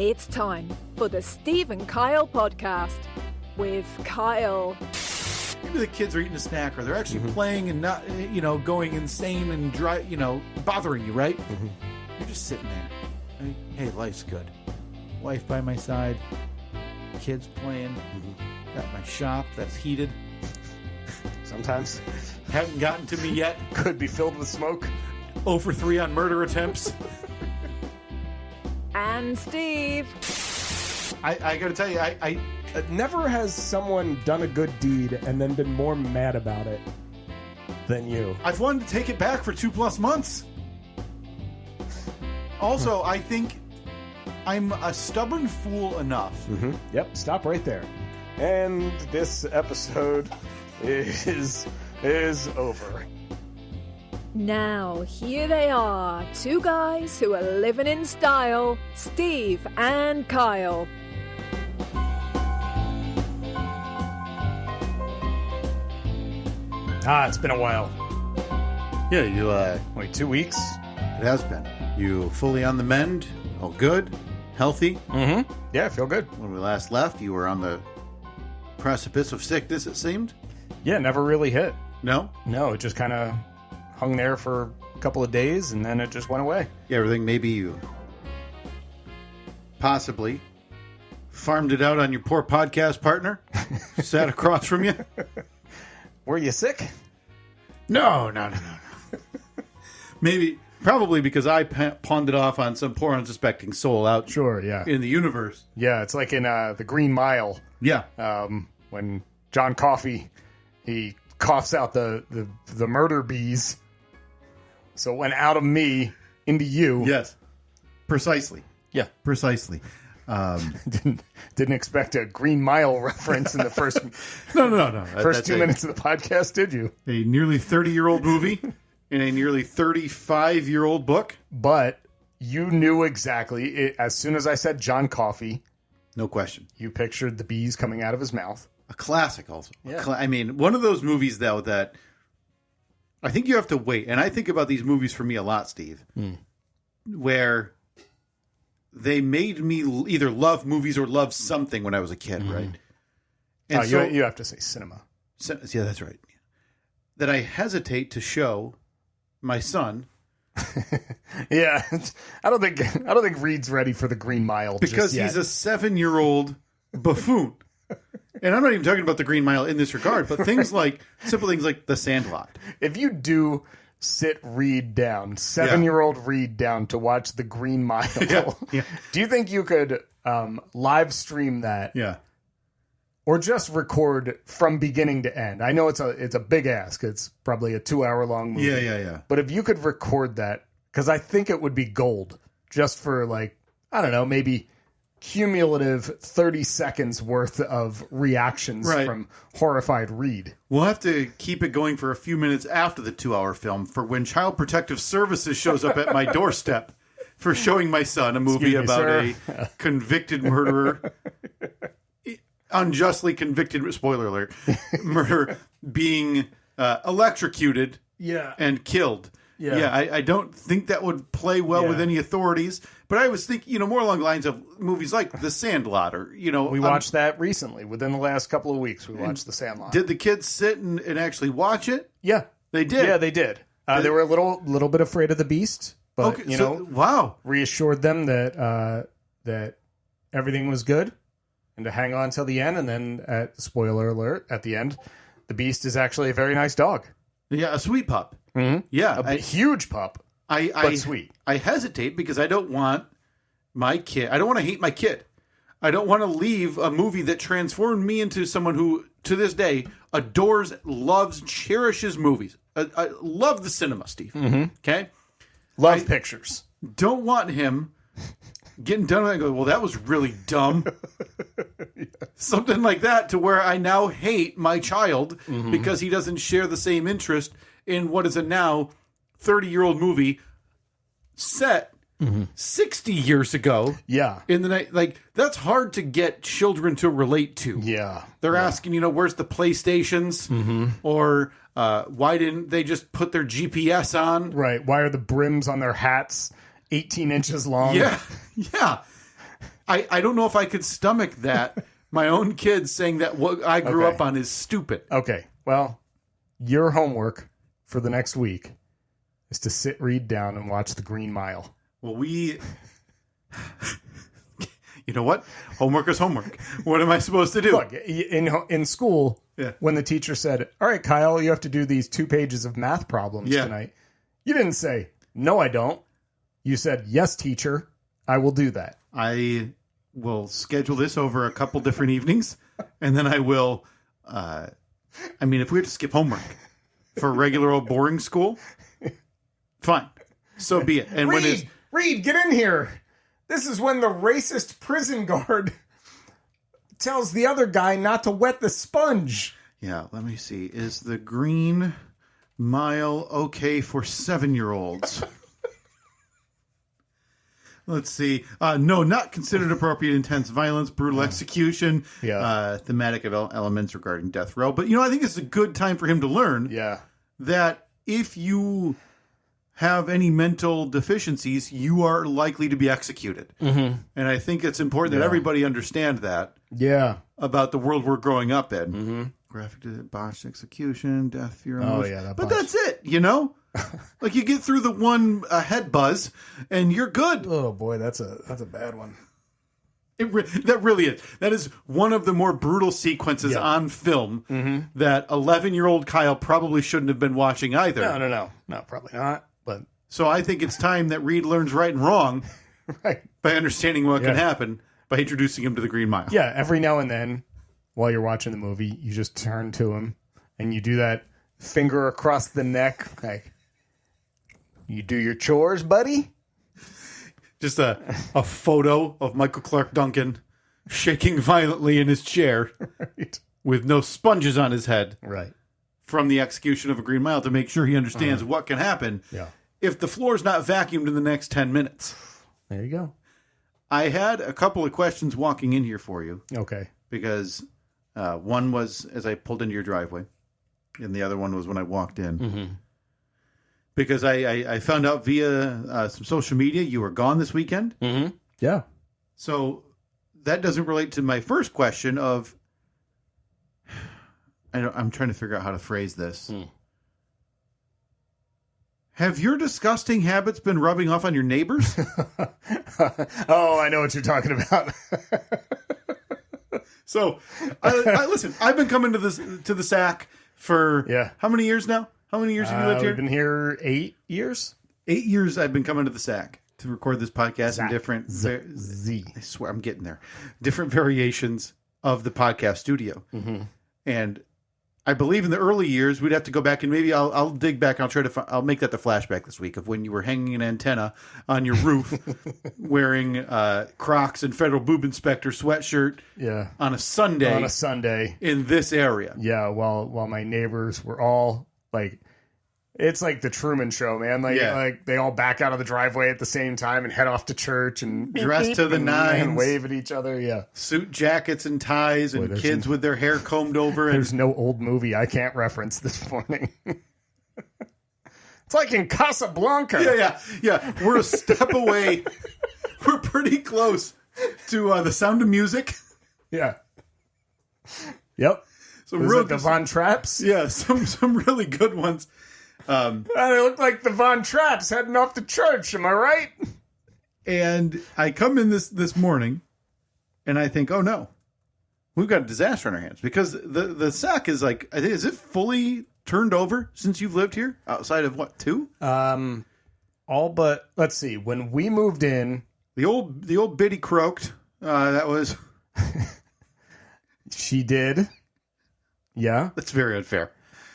It's time for the Steve and Kyle podcast with Kyle. Maybe the kids are eating a snack or they're actually playing and not, going insane and bothering you, right? Mm-hmm. You're just sitting there. Hey, life's good. Wife by my side, kids playing, got my shop that's heated. Sometimes. Haven't gotten to me yet. Could be filled with smoke. 0 for 3 on murder attempts. And Steve. I gotta tell you, I never has someone done a good deed and then been more mad about it than you. I've wanted to take it back for 2+ months. Also, I think I'm a stubborn fool enough. Mm-hmm. Yep, stop right there. And this episode is over. Now, here they are, two guys who are living in style, Steve and Kyle. It's been a while. Yeah, you, Wait, 2 weeks? It has been. You fully on the mend? All good? Healthy? Mm-hmm. Yeah, I feel good. When we last left, you were on the precipice of sickness, it seemed? Yeah, never really hit. No? No, it just kind of hung there for a couple of days and then it just went away. Yeah, everything maybe you possibly farmed it out on your poor podcast partner, sat across from you. Were you sick? No. Probably because I pawned it off on some poor unsuspecting soul out in the universe. Yeah, it's like in The Green Mile. Yeah. When John Coffey, he coughs out the murder bees. So it went out of me into you. Yes. Precisely. Yeah. Precisely. Didn't expect a Green Mile reference in the first No. First 2 minutes of the podcast, did you? A nearly 30-year-old movie in a nearly 35-year-old book. But you knew exactly, as soon as I said John Coffey. No question. You pictured the bees coming out of his mouth. A classic also. Yeah. One of those movies, though, that I think you have to wait. And I think about these movies for me a lot, Steve, where they made me either love movies or love something when I was a kid, right? And you have to say cinema. Yeah, that's right. That I hesitate to show my son. Yeah, I don't think Reed's ready for the Green Mile because he's a 7-year-old buffoon. And I'm not even talking about the Green Mile in this regard, but simple things like The Sandlot. If you do sit Reed down, 7-year-old Reed down to watch the Green Mile, yeah. Do you think you could live stream that? Yeah. Or just record from beginning to end? I know it's a big ask. It's probably a 2-hour-long movie. Yeah. But if you could record that, because I think it would be gold just for maybe cumulative 30 seconds worth of reactions from horrified Reed. We'll have to keep it going for a few minutes after the 2-hour film for when Child Protective Services shows up at my doorstep for showing my son a movie about a convicted murderer. Unjustly convicted, spoiler alert, murder being electrocuted and killed. Yeah, I don't think that would play well with any authorities. But I was thinking, more along the lines of movies like The Sandlot or, We watched that recently. Within the last couple of weeks, we watched The Sandlot. Did the kids sit and actually watch it? Yeah. They did? Yeah, they did. They were a little bit afraid of the beast. But, wow. Reassured them that everything was good. And to hang on till the end, and then, spoiler alert, at the end, the beast is actually a very nice dog. Yeah, a sweet pup. Mm-hmm. Yeah. A huge pup, but sweet. I hesitate because I don't want my kid, I don't want to hate my kid. I don't want to leave a movie that transformed me into someone who, to this day, adores, loves, cherishes movies. I love the cinema, Steve. Mm-hmm. Okay? Love pictures. Don't want him getting done with it and go, well, that was really dumb. Something like that, to where I now hate my child because he doesn't share the same interest in what is a now 30-year-old movie set 60 years ago. Yeah. In the night, that's hard to get children to relate to. Yeah. They're asking, where's the PlayStations? Or why didn't they just put their GPS on? Right. Why are the brims on their hats 18 inches long? Yeah. I don't know if I could stomach that. My own kids saying that what I grew up on is stupid. Okay. Well, your homework for the next week is to sit Reed down and watch The Green Mile. Well, you know what? Homework is homework. What am I supposed to do? Look, in school, when the teacher said, all right, Kyle, you have to do these 2 pages of math problems tonight, you didn't say, no, I don't. You said, yes, teacher, I will do that. I will schedule this over a couple different evenings, and then I will, if we have to skip homework for regular old boring school, fine. So be it. And Reed, get in here. This is when the racist prison guard tells the other guy not to wet the sponge. Yeah, let me see. Is the Green Mile okay for 7-year-olds? Let's see. No, not considered appropriate, intense violence, brutal execution, thematic elements regarding death row. But, I think it's a good time for him to learn that if you have any mental deficiencies, you are likely to be executed. Mm-hmm. And I think it's important that everybody understand that about the world we're growing up in. Mm-hmm. Graphic botched execution, death, fear, emotion. But that's it, Like you get through the one head buzz, and you're good. Oh boy, that's a bad one. That really is. That is one of the more brutal sequences on film that 11-year-old Kyle probably shouldn't have been watching either. No, probably not. But so I think it's time that Reed learns right and wrong, by understanding what can happen by introducing him to the Green Mile. Yeah, every now and then, while you're watching the movie, you just turn to him and you do that finger across the neck, like, you do your chores, buddy? Just a photo of Michael Clark Duncan shaking violently in his chair with no sponges on his head from the execution of a Green Mile to make sure he understands what can happen if the floor's not vacuumed in the next 10 minutes. There you go. I had a couple of questions walking in here for you. Okay. Because one was as I pulled into your driveway, and the other one was when I walked in. Mm-hmm. Because I found out via some social media you were gone this weekend. Mm-hmm. Yeah. So that doesn't relate to my first question of... I'm trying to figure out how to phrase this. Have your disgusting habits been rubbing off on your neighbors? Oh, I know what you're talking about. So, listen, I've been coming to the SAC for how many years now? How many years have you lived here? I've been here 8 years. 8 years I've been coming to the SAC to record this podcast in different... I swear, I'm getting there. Different variations of the podcast studio. Mm-hmm. And I believe in the early years, we'd have to go back and maybe I'll dig back. I'll make that the flashback this week of when you were hanging an antenna on your roof, wearing Crocs and Federal Boob Inspector sweatshirt. On a Sunday. In this area. Yeah. While my neighbors were all like, it's like the Truman Show, man. Like they all back out of the driveway at the same time and head off to church and dressed to the nines and wave at each other. Yeah, suit jackets and ties and kids with their hair combed over. There's no old movie I can't reference this morning. It's like in Casablanca. Yeah. We're a step away. We're pretty close to The Sound of Music. Yeah. Yep. Some real the Von Trapps. Yeah, some really good ones. They look like the Von Trapps heading off to church. Am I right? And I come in this morning, and I think, oh no, we've got a disaster on our hands because the SAC is like, I think, is it fully turned over since you've lived here? Outside of what, 2? All but, let's see. When we moved in, the old biddy croaked. That was. She did. Yeah, that's very unfair.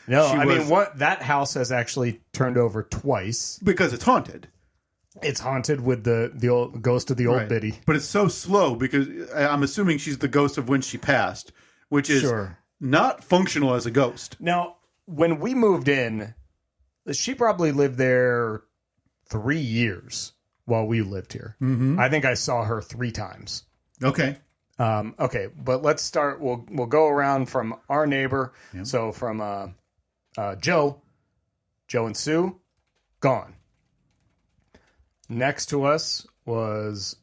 No, that house has actually turned over twice because it's haunted. It's haunted with the old ghost of the old biddy, but it's so slow because I'm assuming she's the ghost of when she passed, which is not functional as a ghost. Now, when we moved in, she probably lived there 3 years while we lived here. Mm-hmm. I think I saw her 3 times. Okay. Okay, but let's start. We'll go around from our neighbor. Yep. So from Joe and Sue, gone. Next to us was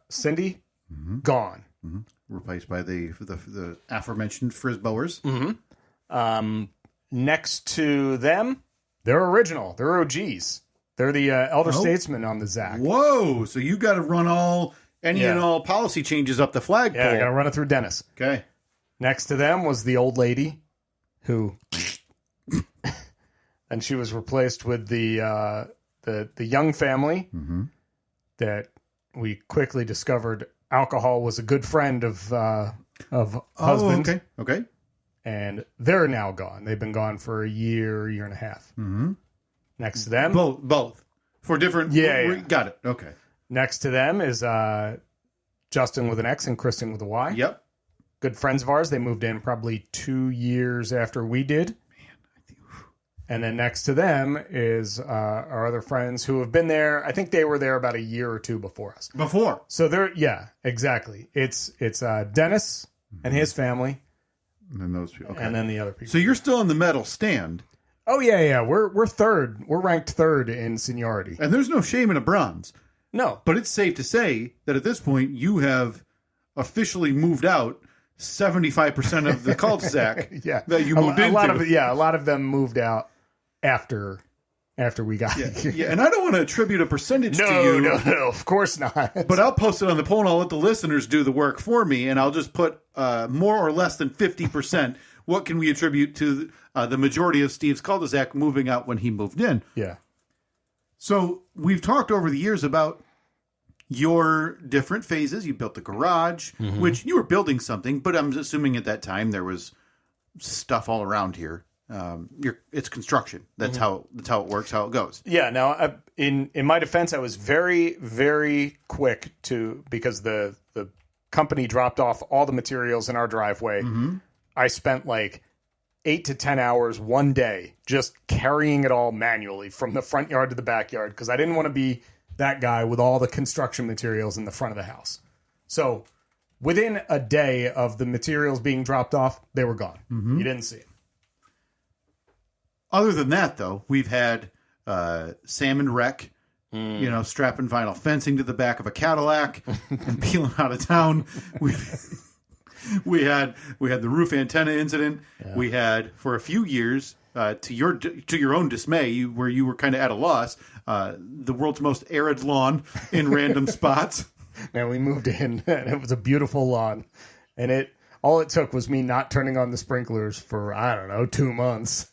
Cindy, gone. Replaced by the aforementioned Frisboers. Next to them, they're original. They're OGs. They're the elder statesmen on the ZAC. Whoa! So you got to run any and all policy changes up the flagpole. Yeah, I got to run it through Dennis. Okay. Next to them was the old lady who... and she was replaced with the young family that we quickly discovered alcohol was a good friend of husband. Okay. And they're now gone. They've been gone for a year and a half. Next to them... Both. For different... Yeah. Got it. Okay. Next to them is Justin with an X and Kristen with a Y. Yep. Good friends of ours. They moved in probably 2 years after we did. And then next to them is our other friends who have been there. I think they were there about a year or two before us. So they're... Yeah, exactly. It's Dennis and his family. And then those people. Okay. And then the other people. So you're still in the medal stand. Oh, yeah. We're third. We're ranked third in seniority. And there's no shame in a bronze. No. But it's safe to say that at this point, you have officially moved out 75% of the cul-de-sac that you moved into. A lot of them moved out after we got here. Yeah, and I don't want to attribute a percentage to you. No, of course not. But I'll post it on the poll and I'll let the listeners do the work for me, and I'll just put more or less than 50%. What can we attribute to the majority of Steve's cul-de-sac moving out when he moved in? Yeah. So we've talked over the years about your different phases. You built the garage, which you were building something, but I'm assuming at that time there was stuff all around here. It's construction. That's how it works, how it goes. Yeah. Now, in my defense, I was very, very quick because the company dropped off all the materials in our driveway. I spent like 8 to 10 hours one day just carrying it all manually from the front yard to the backyard because I didn't want to be that guy with all the construction materials in the front of the house. So within a day of the materials being dropped off, they were gone. You didn't see them. Other than that, though, we've had salmon wreck, strapping vinyl fencing to the back of a Cadillac and peeling out of town. We had the roof antenna incident. Yeah. We had for a few years, to your own dismay, where you were kind of at a loss, the world's most arid lawn in random spots. Man, we moved in and it was a beautiful lawn, and all it took was me not turning on the sprinklers for 2 months.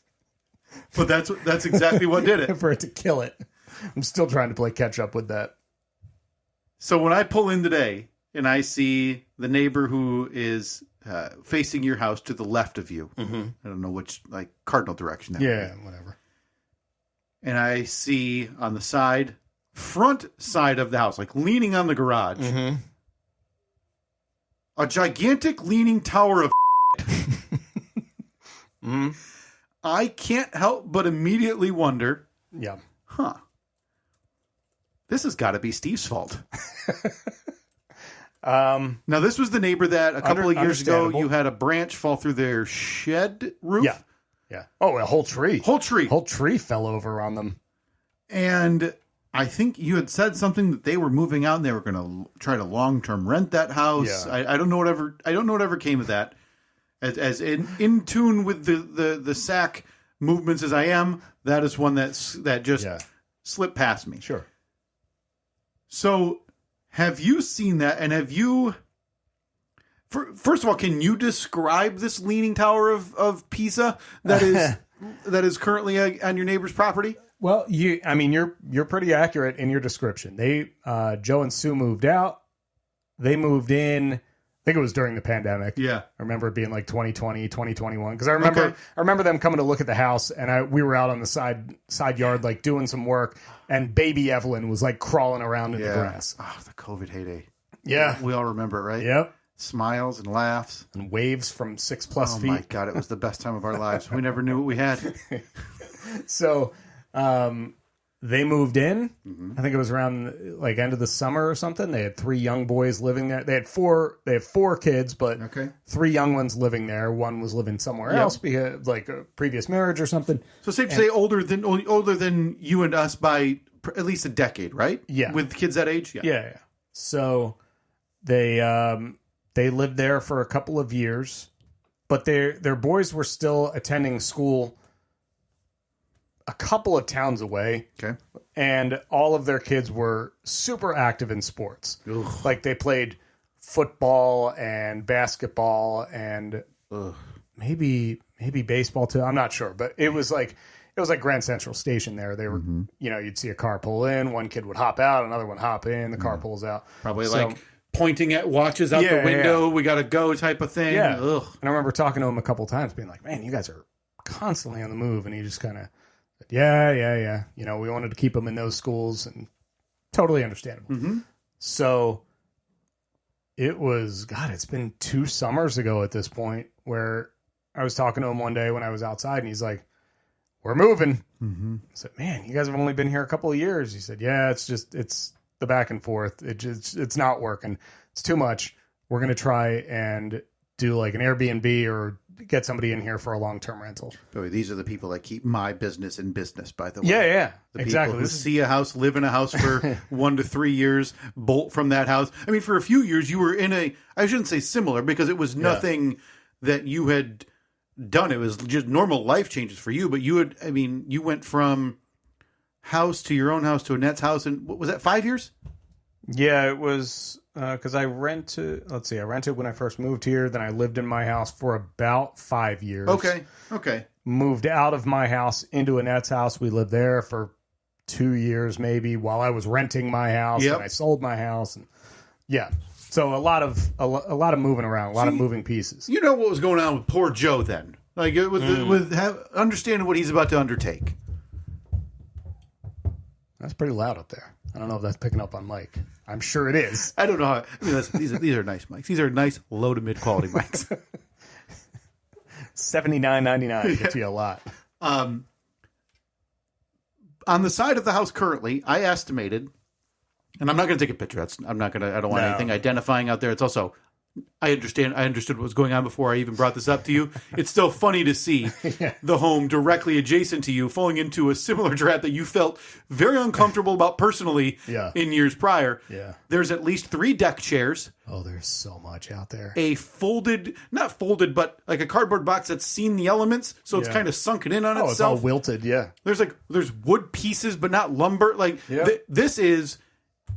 But that's exactly what did it. For it to kill it. I'm still trying to play catch up with that. So when I pull in today and I see the neighbor who is facing your house to the left of you, I don't know which cardinal direction that would be. Whatever. And I see on the front side of the house, leaning on the garage, a gigantic leaning tower of I can't help but immediately wonder, this has got to be Steve's fault. Now, this was the neighbor that a couple of years ago, you had a branch fall through their shed roof. Yeah. Oh, a whole tree. Whole tree fell over on them. And I think you had said something that they were moving out and they were going to try to long-term rent that house. Yeah. I don't know whatever came of that. As in tune with the SAC movements as I am, that is one that just slipped past me. Sure. So, have you seen that? And have you? First of all, can you describe this leaning tower of Pisa that is currently on your neighbor's property? Well, you're pretty accurate in your description. Joe and Sue moved out. They moved in. I think it was during the pandemic. Yeah. I remember it being 2020, 2021. Because I remember them coming to look at the house, and we were out on the side yard doing some work, and baby Evelyn was crawling around in the grass. Oh, the COVID heyday. Yeah. We all remember it, right? Yep. Smiles and laughs. And waves from 6+ feet. Oh my God, it was the best time of our lives. We never knew what we had. So, they moved in. I think it was around end of the summer or something. They had 3 young boys living there. They had 4 kids, but 3 young ones living there. One was living somewhere else because a previous marriage or something. So safe to say older than you and us by at least a decade, right? Yeah. With kids that age? Yeah. So They lived there for a couple of years, but their boys were still attending school a couple of towns away. Okay. And all of their kids were super active in sports. Ugh. Like they played football and basketball and maybe baseball too. I'm not sure, but it was like Grand Central Station there. They were, you'd see a car pull in, one kid would hop out, another one hop in, the car pulls out. Probably like pointing at watches out the window, we got to go type of thing. Yeah. Ugh. And I remember talking to him a couple times being like, man, you guys are constantly on the move. And he just kind of said, yeah. We wanted to keep them in those schools and totally understandable. Mm-hmm. So it was, it's been 2 summers ago at this point where I was talking to him one day when I was outside and he's like, we're moving. Mm-hmm. I said, man, you guys have only been here a couple of years. He said, yeah, it's the back and forth. It's not working. It's too much. We're going to try and do like an Airbnb or get somebody in here for a long-term rental. Boy, these are the people that keep my business in business, by the way. Yeah, The exactly. people who see a house, live in a house for 1 to 3 years, bolt from that house. I mean, for a few years, you were in I shouldn't say similar, because it was nothing that you had done. It was just normal life changes for you, but you went from house to your own house to Annette's house, and what was that, 5 years? Yeah, it was because I rented when I first moved here. Then I lived in my house for about 5 years. Okay. Moved out of my house into Annette's house. We lived there for 2 years maybe while I was renting my house. Yep. And I sold my house. And so a lot of moving around, a lot of moving pieces. You know what was going on with poor Joe then? Like understanding what he's about to undertake. That's pretty loud up there. I don't know if that's picking up on mic. I'm sure it is. I don't know how. I mean, these are nice mics. These are nice low to mid quality mics. $79.99 gets you a lot. On the side of the house currently, I estimated, and I'm not going to take a picture. I don't want anything identifying out there. It's also, I understood what was going on before I even brought this up to you. It's still funny to see the home directly adjacent to you falling into a similar trap that you felt very uncomfortable about personally in years prior. Yeah. There's at least 3 deck chairs. Oh, there's so much out there. A not folded, but like a cardboard box that's seen the elements, so it's kind of sunken in on itself. It's all wilted, yeah. There's wood pieces, but not lumber. Like this is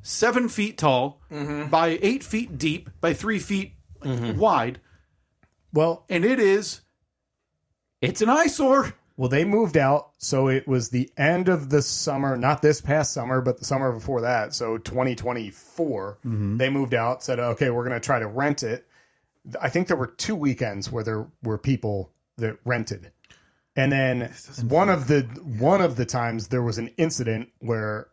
7 feet tall by 8 feet deep by 3 feet wide. Well, and it's an eyesore. Well, they moved out, so it was the end of the summer, not this past summer, but the summer before that. So 2024, they moved out, said, okay, we're going to try to rent it. I think there were 2 weekends where there were people that rented. And then one of the times there was an incident where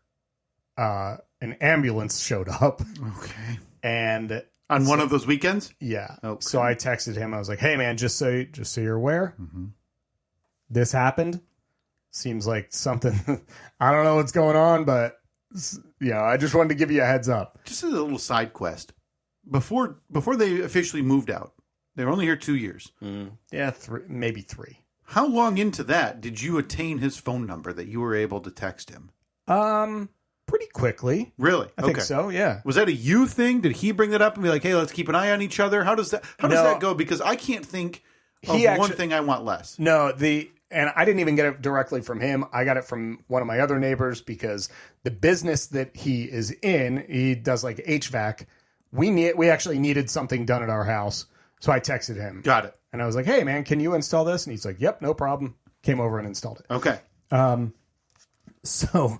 an ambulance showed up. Okay. And on one of those weekends? Yeah. Okay. So I texted him. I was like, hey, man, just so you're aware, this happened. Seems like something, I don't know what's going on, but I just wanted to give you a heads up. Just as a little side quest. Before they officially moved out, they were only here 2 years. Yeah, maybe 3. How long into that did you attain his phone number that you were able to text him? Pretty quickly. Really? I think so, yeah. Was that a you thing? Did he bring that up and be like, hey, let's keep an eye on each other? How does that go? Because I can't think of one thing I want less. No, and I didn't even get it directly from him. I got it from one of my other neighbors because the business that he is in, he does like HVAC. We actually needed something done at our house. So I texted him. Got it. And I was like, hey, man, can you install this? And he's like, yep, no problem. Came over and installed it. Okay. So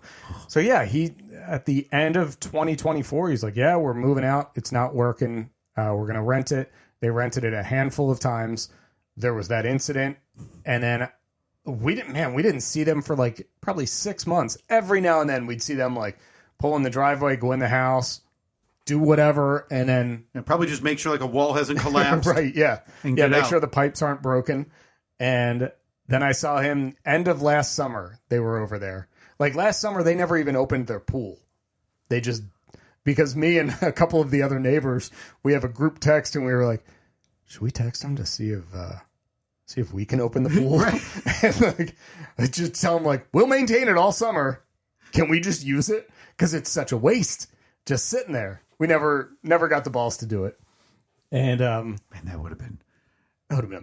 yeah, he at the end of 2024, he's like, yeah, we're moving out. It's not working. We're going to rent it. They rented it a handful of times. There was that incident. And then we didn't see them for like probably 6 months. Every now and then we'd see them like pull in the driveway, go in the house, do whatever. And then probably just make sure like a wall hasn't collapsed. Right. Yeah. And make sure the pipes aren't broken. And then I saw him end of last summer. They were over there. Like last summer, they never even opened their pool. They just, because me and a couple of the other neighbors, we have a group text and we were like, should we text them to see if we can open the pool? And like, I just tell them like, we'll maintain it all summer. Can we just use it? Because it's such a waste. just sitting there. We never got the balls to do it. And Man, that would have been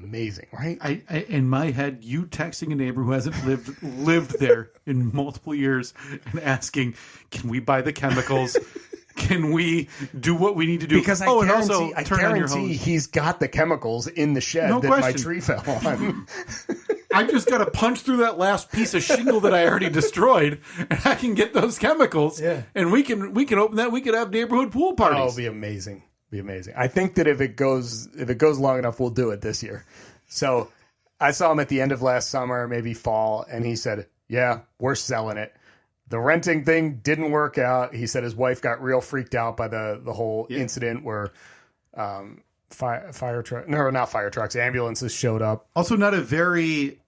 amazing, right? I in my head, you texting a neighbor who hasn't lived there in multiple years and asking, "Can we buy the chemicals? Can we do what we need to do?" Because I guarantee he's got the chemicals in the shed my tree fell on. I just got to punch through that last piece of shingle that I already destroyed, and I can get those chemicals. Yeah. And we can open that. We could have neighborhood pool parties. Oh, it'll be amazing. I think that if it goes long enough, we'll do it this year. So I saw him at the end of last summer, maybe fall, and he said, "Yeah, we're selling it." The renting thing didn't work out. He said his wife got real freaked out by the whole incident where ambulances showed up. Also, not a very.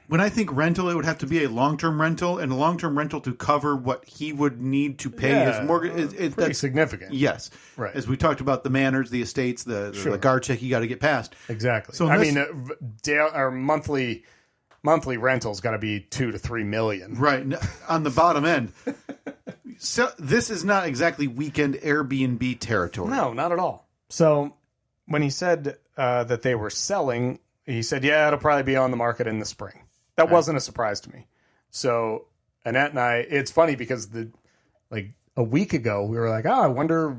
When I think rental, it would have to be a long-term rental, and a long-term rental to cover what he would need to pay his mortgage. Pretty significant. Yes. Right. As we talked about the manors, the estates, the guard check you got to get past. Exactly. So our monthly rentals got to be $2 to $3 million. Right. On the bottom end. So this is not exactly weekend Airbnb territory. No, not at all. So when he said that they were selling, he said, "Yeah, it'll probably be on the market in the spring." That wasn't a surprise to me. So Annette and I, it's funny because a week ago we were like, I wonder,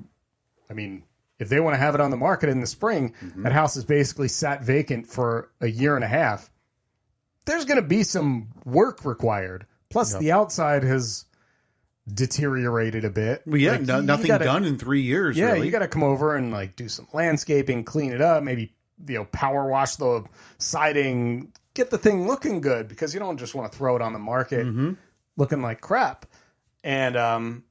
if they want to have it on the market in the spring, that house is basically sat vacant for a year and a half. There's going to be some work required. Plus the outside has deteriorated a bit. Well, yeah, nothing done in 3 years. Yeah, really. You got to come over and do some landscaping, clean it up, maybe power wash the siding, get the thing looking good, because you don't just want to throw it on the market looking like crap. And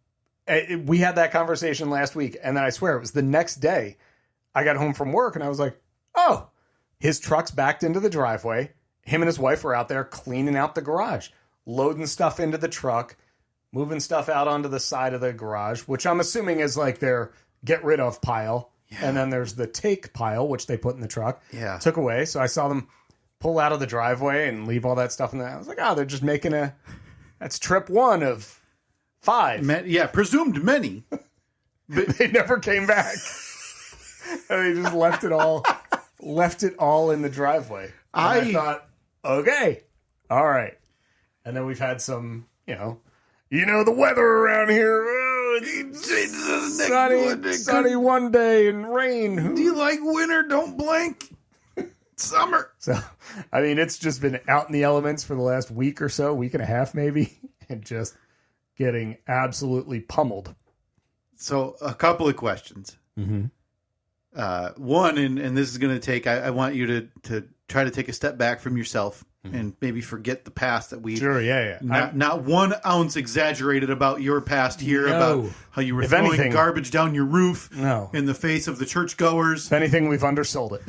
we had that conversation last week, and then I swear it was the next day I got home from work and I was like, oh, his truck's backed into the driveway. Him and his wife were out there cleaning out the garage, loading stuff into the truck, moving stuff out onto the side of the garage, which I'm assuming is their get rid of pile. Yeah. And then there's the take pile, which they put in the truck. Yeah. Took away. So I saw them pull out of the driveway and leave all that stuff in there. I was like, they're just making that's trip 1 of 5. Presumed many. But they never came back. And they just left it all in the driveway. And I thought, okay, all right. And then we've had some, the weather around here. Sunny one day and rain. Do you like winter? Don't blink. Summer. So, it's just been out in the elements for the last week or so, week and a half maybe, and just getting absolutely pummeled. So, a couple of questions. Mm-hmm. One, and this is going to take, I want you to try to take a step back from yourself and maybe forget the past that we... Sure, yeah. Not 1 ounce exaggerated about your past here, about how you were throwing garbage down your roof in the face of the churchgoers. If anything, we've undersold it.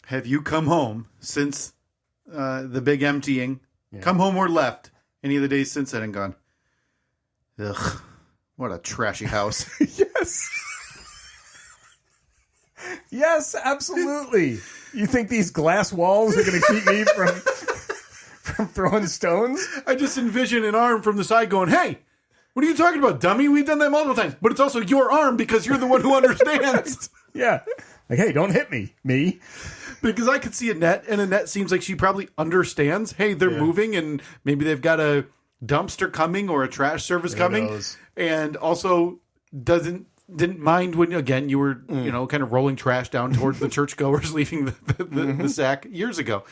Have you come home since the big emptying, come home or left any of the days since then and gone, ugh, what a trashy house. Yes. Yes, absolutely. You think these glass walls are going to keep me from throwing stones? I just envision an arm from the side going, hey, what are you talking about, dummy? We've done that multiple times. But it's also your arm because you're the one who understands. Yeah. Hey, don't hit me. Because I could see Annette, and Annette seems like she probably understands. Hey, they're moving, and maybe they've got a dumpster coming or a trash service coming. And also didn't mind when, again, you were, kind of rolling trash down towards the churchgoers leaving the sack years ago.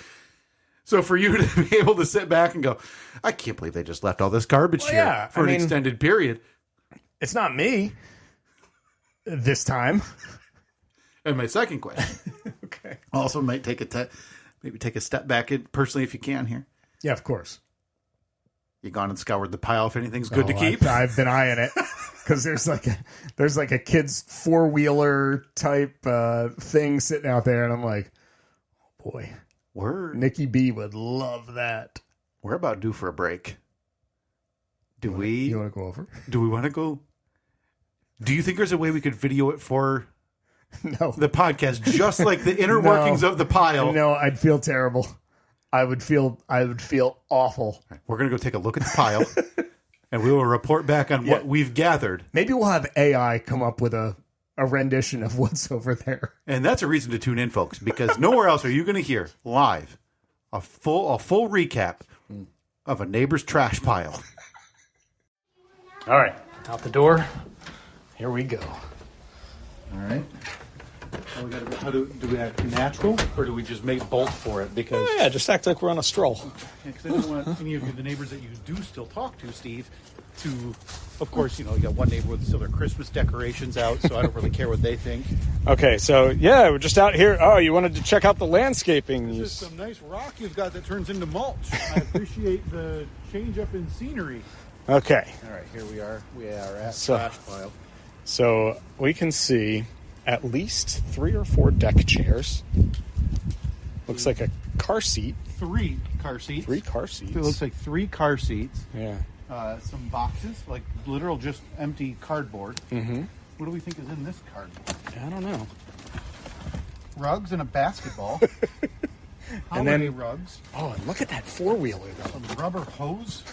So for you to be able to sit back and go, I can't believe they just left all this garbage here for an extended period. It's not me this time. And my second question. Okay. Also might take maybe take a step back personally if you can here. Yeah, of course. You gone and scoured the pile if anything's good to keep? I've been eyeing it. Because there's like a kid's 4-wheeler type thing sitting out there, and I'm like, oh boy, Nikki B would love that. We're about due for a break. You want to go over? Do we want to go? Do you think there's a way we could video it for the podcast, just like the inner workings of the pile? No, I'd feel terrible. I would feel awful. We're gonna go take a look at the pile. And we will report back on what we've gathered. Maybe we'll have AI come up with a rendition of what's over there. And that's a reason to tune in, folks, because nowhere else are you going to hear live a full recap of a neighbor's trash pile. All right, out the door. Here we go. All right. Do we have natural, or do we just make bolt for it? Because just act like we're on a stroll. because I don't want any of the neighbors that you do still talk to, Steve, to, of course, you got one neighbor with still their Christmas decorations out, so I don't really care what they think. Okay, so we're just out here. Oh, you wanted to check out the landscaping. This is some nice rock you've got that turns into mulch. I appreciate the change up in scenery. Okay. All right, here we are. We are at trash pile. So we can see at least 3 or 4 deck chairs. Looks like a car seat. 3 car seats. 3 car seats. It looks like 3 car seats. Yeah. Some boxes, like literal just empty cardboard. Mm-hmm. What do we think is in this cardboard? I don't know. Rugs and a basketball. And then rugs. Oh, and look at that 4-wheeler though. Some rubber hose.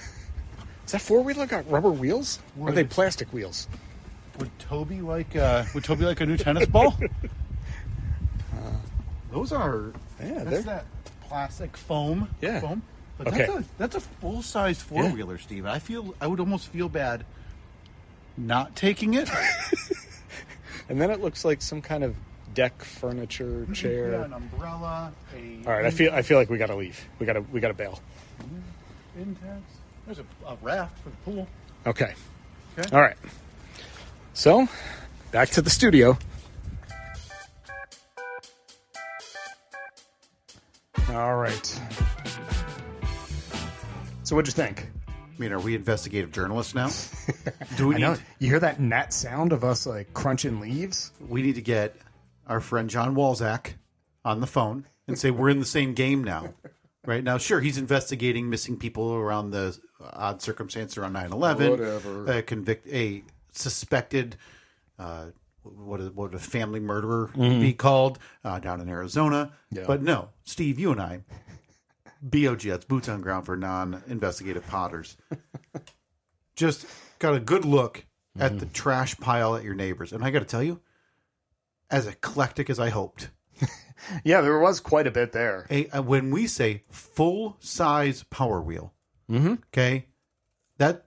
Is that 4-wheeler got rubber wheels? Or are they plastic wheels? Would Toby like a new tennis ball? Those are that's that plastic foam. Yeah. Foam. But Okay. that's a full size 4-wheeler, Steve. I would almost feel bad not taking it. And then it looks like some kind of deck furniture chair. Yeah, an umbrella. All right, I feel like we gotta leave. We gotta bail. Intex. There's a raft for the pool. Okay. Okay. All right. So, back to the studio. All right. So what'd you think? I mean, are we investigative journalists now? Do we I know. need? You hear that gnat sound of us like crunching leaves? We need to get our friend John Walzak on the phone and say we're in the same game now. Right now, sure, he's investigating missing people around the odd circumstance around 9/11. Whatever. Convict a suspected, what would a family murderer be called down in Arizona? Yeah. But no, Steve, you and I, BOG, that's boots on ground for non-investigative potters. Just got a good look at the trash pile at your neighbors, and I got to tell you, as eclectic as I hoped. Yeah, there was quite a bit there. When we say full-size Power Wheel, okay,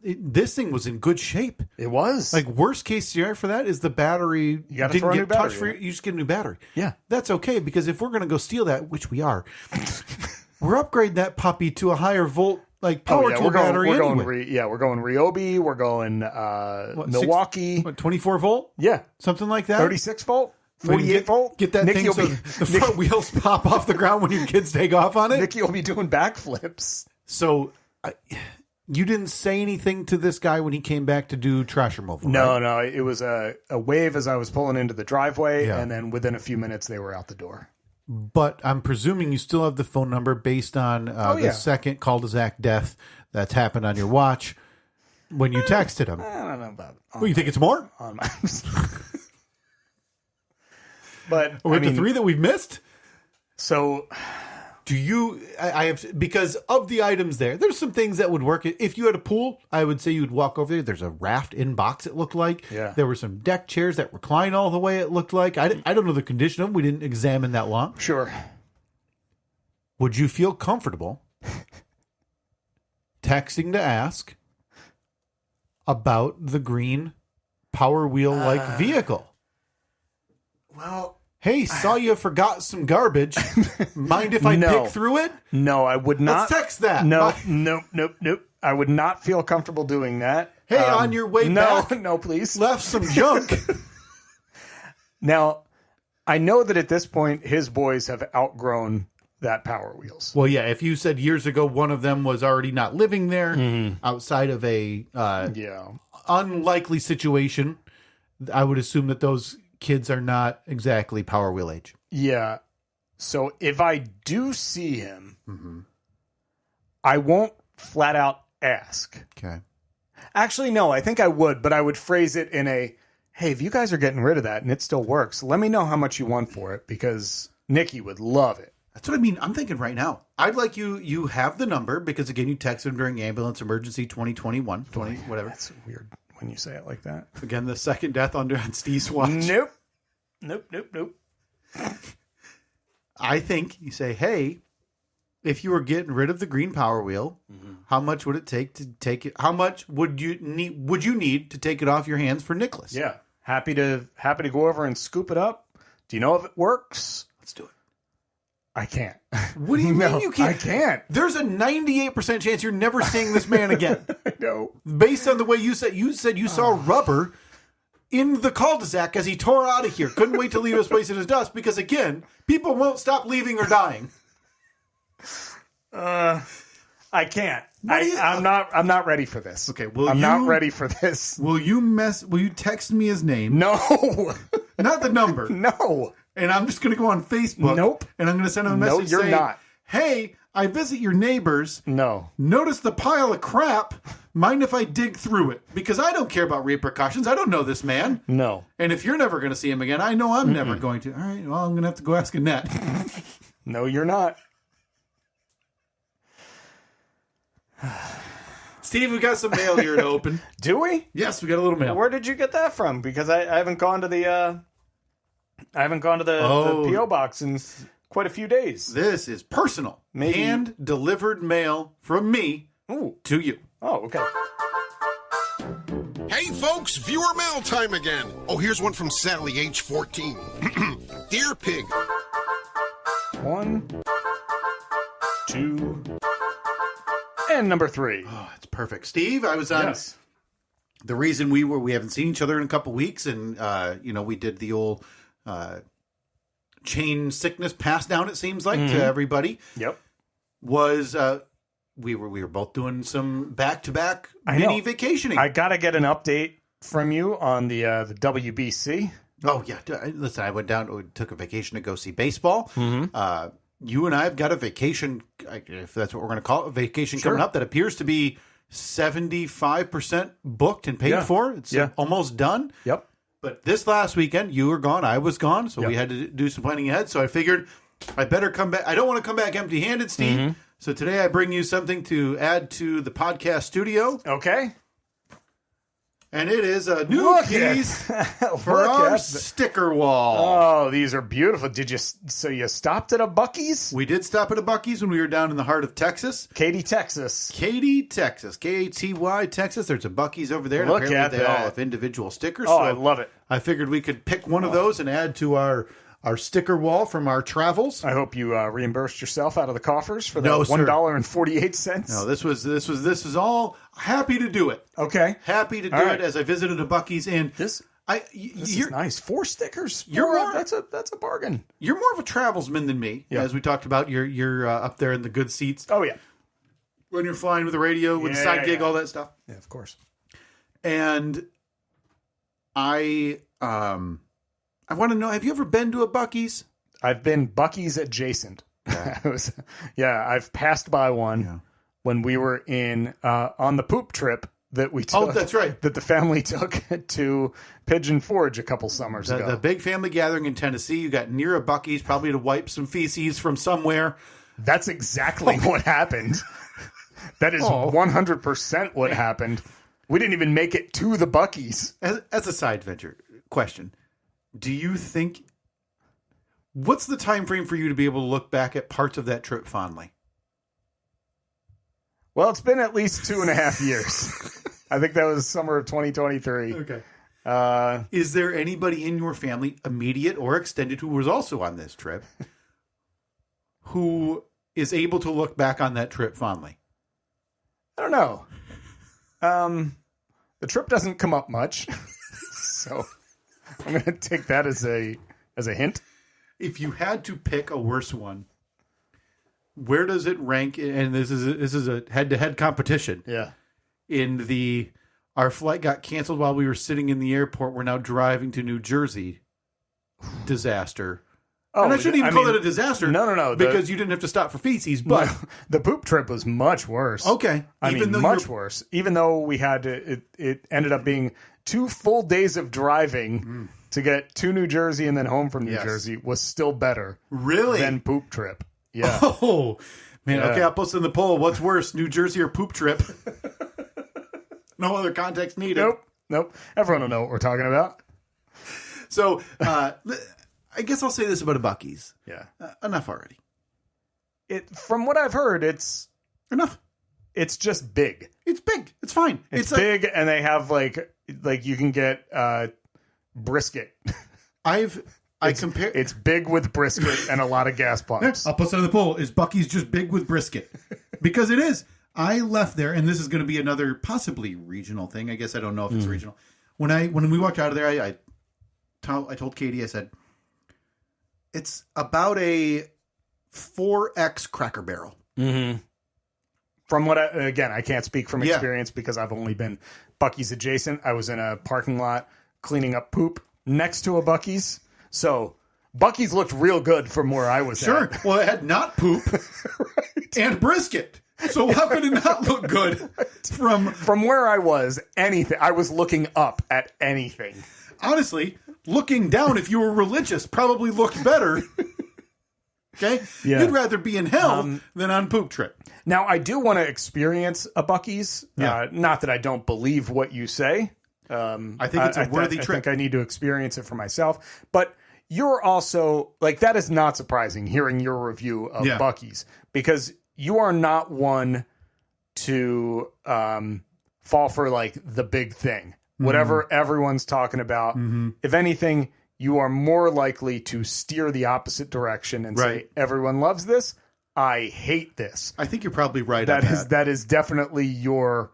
this thing was in good shape. It was. Like, worst case scenario for that is the battery You gotta didn't throw a get new battery touched for in it. You just get a new battery. Yeah. That's okay, because if we're going to go steal that, which we are, we're upgrading that puppy to a higher volt power tool battery we're anyway. going we're going Ryobi, we're going Milwaukee. 24 volt? Yeah. Something like that? 36 volt? 48 volt? Get that Nikki thing will so be, the front wheels pop off the ground when your kids take off on it. Nikki will be doing backflips. So, you didn't say anything to this guy when he came back to do trash removal, No, right? no. It was a wave as I was pulling into the driveway, Yeah. and then within a few minutes they were out the door. But I'm presuming you still have the phone number based on the second cul-de-sac death that's happened on your watch when you texted him. I don't know about Well, you think it's more? on my But Or the 3 that we've missed? so Do you? I have, because of the items there's some things that would work. If you had a pool, I would say you'd walk over there. There's a raft in box, it looked like. Yeah. There were some deck chairs that recline all the way, it looked like. I don't know the condition of them. We didn't examine that long. sure. Would you feel comfortable texting to ask about the green Power Wheel-like vehicle? Well, Hey, saw you forgot some garbage. Mind if I No. pick through it? no, I would not. Let's text that. No, nope. I would not feel comfortable doing that. Hey, on your way back, No, please. left some junk. Now, I know that at this point, his boys have outgrown that Power Wheels. Well, yeah, if you said years ago one of them was already not living there outside of a Yeah. unlikely situation, I would assume that those kids are not exactly Power Wheel age. Yeah. So if I do see him, I won't flat out ask. Okay. Actually, no, I think I would, but I would phrase it in a, hey, if you guys are getting rid of that and it still works, let me know how much you want for it, because Nikki would love it. That's what I mean. I'm thinking right now. I'd like you have the number because, again, you texted him during ambulance emergency 2021, 20, whatever. That's weird when you say it like that. Again, the second death on Steve's watch. Nope. I think you say, hey, if you were getting rid of the green Power Wheel, how much would it take to take it? How much would you need to take it off your hands for Nicholas? Yeah. Happy to go over and scoop it up. Do you know if it works? Let's do it. I can't. What do you mean you can't? I can't. There's a 98% chance you're never seeing this man again. I know. Based on the way you said you saw rubber in the cul-de-sac as he tore out of here. Couldn't wait to leave his place in his dust because, again, people won't stop leaving or dying. I can't. I'm not ready for this. Okay, I'm not ready for this. Will you text me his name? No. Not the number. No. And I'm just going to go on Facebook. Nope. And I'm going to send him a message you're saying, not. hey, I visit your neighbors. No. Notice the pile of crap. Mind if I dig through it? Because I don't care about repercussions. I don't know this man. No. And if you're never going to see him again, I know I'm never going to. All right, well, I'm going to have to go ask Annette. No, you're not. Steve, we got some mail here to open. Do we? Yes, we got a little mail. Where did you get that from? Because I haven't gone to the the PO box in quite a few days. This is personal. Maybe. Hand-delivered mail from me to you. Oh, okay. Hey folks, viewer mail time again. Oh, here's one from Sally, age 14. Dear Pig. 1, 2, and number 3. Oh, it's perfect. Steve, I was on... Yes. The reason we haven't seen each other in a couple weeks, and we did the old chain sickness pass down. It seems like to everybody. Yep. Was we were both doing some back-to-back mini vacationing. I gotta get an update from you on the WBC. Oh yeah, listen. I went down, took a vacation to go see baseball. You and I have got a vacation, if that's what we're going to call it, a vacation coming up that appears to be 75% booked and paid for. It's almost done. Yep. But this last weekend, you were gone, I was gone, so we had to do some planning ahead. So I figured I better come back. I don't want to come back empty-handed, Steve. So today I bring you something to add to the podcast studio. Okay. And it is a new piece for our sticker wall. Oh, these are beautiful. So you stopped at a Buc-ee's? We did stop at a Buc-ee's when we were down in the heart of Texas. Katy, Texas. Katy, Texas. K-A-T-Y, Texas. There's a Buc-ee's over there. And Look apparently at they that. all have individual stickers. Oh, so I love it. I figured we could pick one of those and add to our sticker wall from our travels. I hope you reimbursed yourself out of the coffers for the No, sir. $1.48. No, this was all happy to do it. Okay. Happy to do All right. it as I visited a Buc-ee's and This is nice. 4 stickers. That's a bargain. You're more of a travelsman than me, as we talked about. You're up there in the good seats. Oh yeah. When you're flying with the radio, with the side gig, all that stuff. Yeah, of course. And I want to know, have you ever been to a Buc-ee's? I've been Buc-ee's adjacent. I've passed by one when we were on the poop trip that we took. Oh, that's right. That the family took to Pigeon Forge a couple summers ago. The big family gathering in Tennessee. You got near a Buc-ee's, probably to wipe some feces from somewhere. That's exactly what happened. That is 100% what happened. We didn't even make it to the Buc-ee's. As a side venture question, do you think, what's the time frame for you to be able to look back at parts of that trip fondly? Well, it's been at least 2.5 years. I think that was summer of 2023. Okay. Is there anybody in your family, immediate or extended, who was also on this trip, who is able to look back on that trip fondly? I don't know. The trip doesn't come up much, so I'm going to take that as a hint. If you had to pick a worse one, where does it rank? And this is a head-to-head competition. Yeah. In our flight got canceled while we were sitting in the airport. We're now driving to New Jersey. Disaster. Oh, and I shouldn't even call it a disaster. No. Because you didn't have to stop for feces, but the poop trip was much worse. Okay. Much worse. Even though we had to, it ended up being 2 full days of driving to get to New Jersey and then home from New Jersey was still better. Really? Than poop trip. Yeah. Oh, man. Yeah. Okay, I'll post in the poll. What's worse, New Jersey or poop trip? No other context needed. Nope. Everyone will know what we're talking about. So, I guess I'll say this about a Buc-ee's. Yeah. Enough already. From what I've heard, it's Enough. It's just big. It's big. It's fine. It's big, and they have like you can get brisket. It's big with brisket and a lot of gas pumps. I'll post it on the poll. Is Buc-ee's just big with brisket? Because it is. I left there, and this is going to be another possibly regional thing. I guess I don't know if it's regional. When we walked out of there, I told Katie, I said, it's about a 4X Cracker Barrel. Mm-hmm. From what I can't speak from experience because I've only been Buc-ee's adjacent. I was in a parking lot cleaning up poop next to a Buc-ee's. So Buc-ee's looked real good from where I was Sure. at. Well, it had not poop and brisket. So how could it not look good from where I was? Anything. I was looking up at anything. Honestly, looking down, if you were religious, probably looked better. Okay? Yeah. You'd rather be in hell than on poop trip. Now, I do want to experience a Buc-ee's. Yeah. Not that I don't believe what you say. I think it's a worthy trip. I think I need to experience it for myself. But you're also, like, that is not surprising, hearing your review of Buc-ee's. Because you are not one to fall for, like, the big thing. Whatever everyone's talking about. If anything, you are more likely to steer the opposite direction and say, everyone loves this. I hate this. I think you're probably right. That is definitely your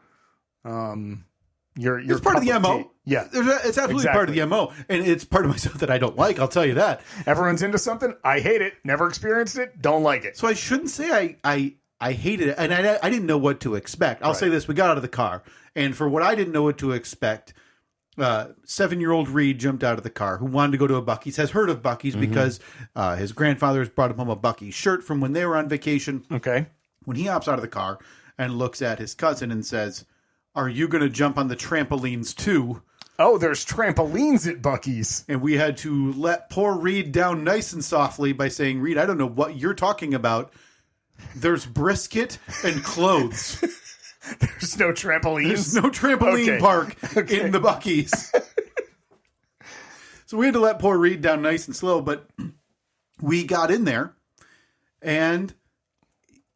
it's part of the MO. Yeah, it's absolutely part of the MO, and it's part of myself that I don't like. I'll tell you that. Everyone's into something. I hate it. Never experienced it. Don't like it. So I shouldn't say I hated it, and I didn't know what to expect. I'll say this: we got out of the car, and for what I didn't know what to expect, 7-year-old Reed jumped out of the car, who wanted to go to a Buc-ee's, has heard of Buc-ee's because his grandfather has brought him home a Buc-ee's shirt from when they were on vacation. Okay. When he hops out of the car and looks at his cousin and says, "Are you going to jump on the trampolines too?" Oh, there's trampolines at Buc-ee's. And we had to let poor Reed down nice and softly by saying, "Reed, I don't know what you're talking about. There's brisket and clothes." There's no trampolines. There's no trampoline park in the Buc-ee's. So we had to let poor Reed down nice and slow, but we got in there, and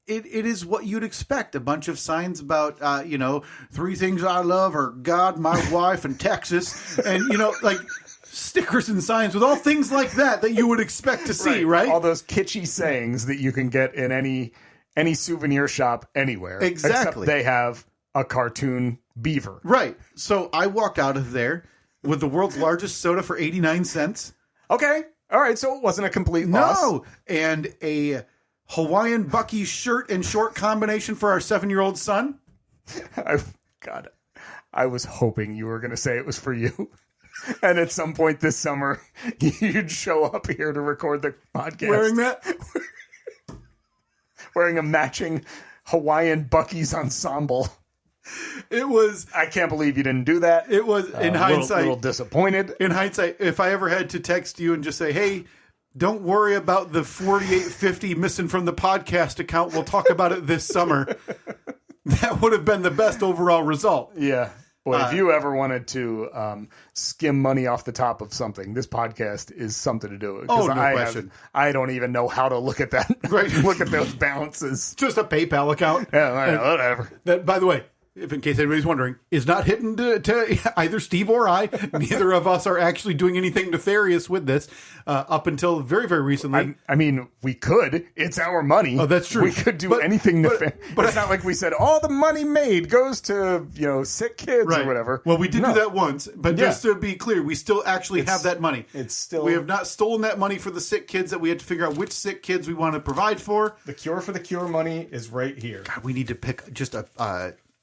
it is what you'd expect. A bunch of signs about, 3 things I love are God, my wife, and Texas. And, like stickers and signs with all things like that you would expect to see, right? All those kitschy sayings that you can get in any souvenir shop anywhere. Exactly. Except they have a cartoon beaver. Right. So I walked out of there with the world's largest soda for 89 cents. Okay. All right. So it wasn't a complete loss. No. And a Hawaiian Buc-ee's shirt and short combination for our 7-year-old son. I was hoping you were going to say it was for you. And at some point this summer, you'd show up here to record the podcast. Wearing that? Wearing a matching Hawaiian Buc-ee's ensemble. It was... I can't believe you didn't do that. It was, in hindsight... A little disappointed. In hindsight, if I ever had to text you and just say, "Hey, don't worry about the $48.50 missing from the podcast account. We'll talk about it this summer," that would have been the best overall result. Yeah. Boy, if you ever wanted to skim money off the top of something, this podcast is something to do. Oh, no question. I don't even know how to look at that. Right. Look at those balances. Just a PayPal account. Yeah, whatever. That, by the way, if in case anybody's wondering, is not hitting to either Steve or I. Neither of us are actually doing anything nefarious with this up until very, very recently. I mean, we could. It's our money. Oh, that's true. We could do anything nefarious. But it's not like we said, all the money made goes to, sick kids or whatever. Well, we did do that once, but just to be clear, we still actually have that money. We have not stolen that money for the sick kids that we had to figure out which sick kids we want to provide for. The cure for the cure money is right here. God, we need to pick just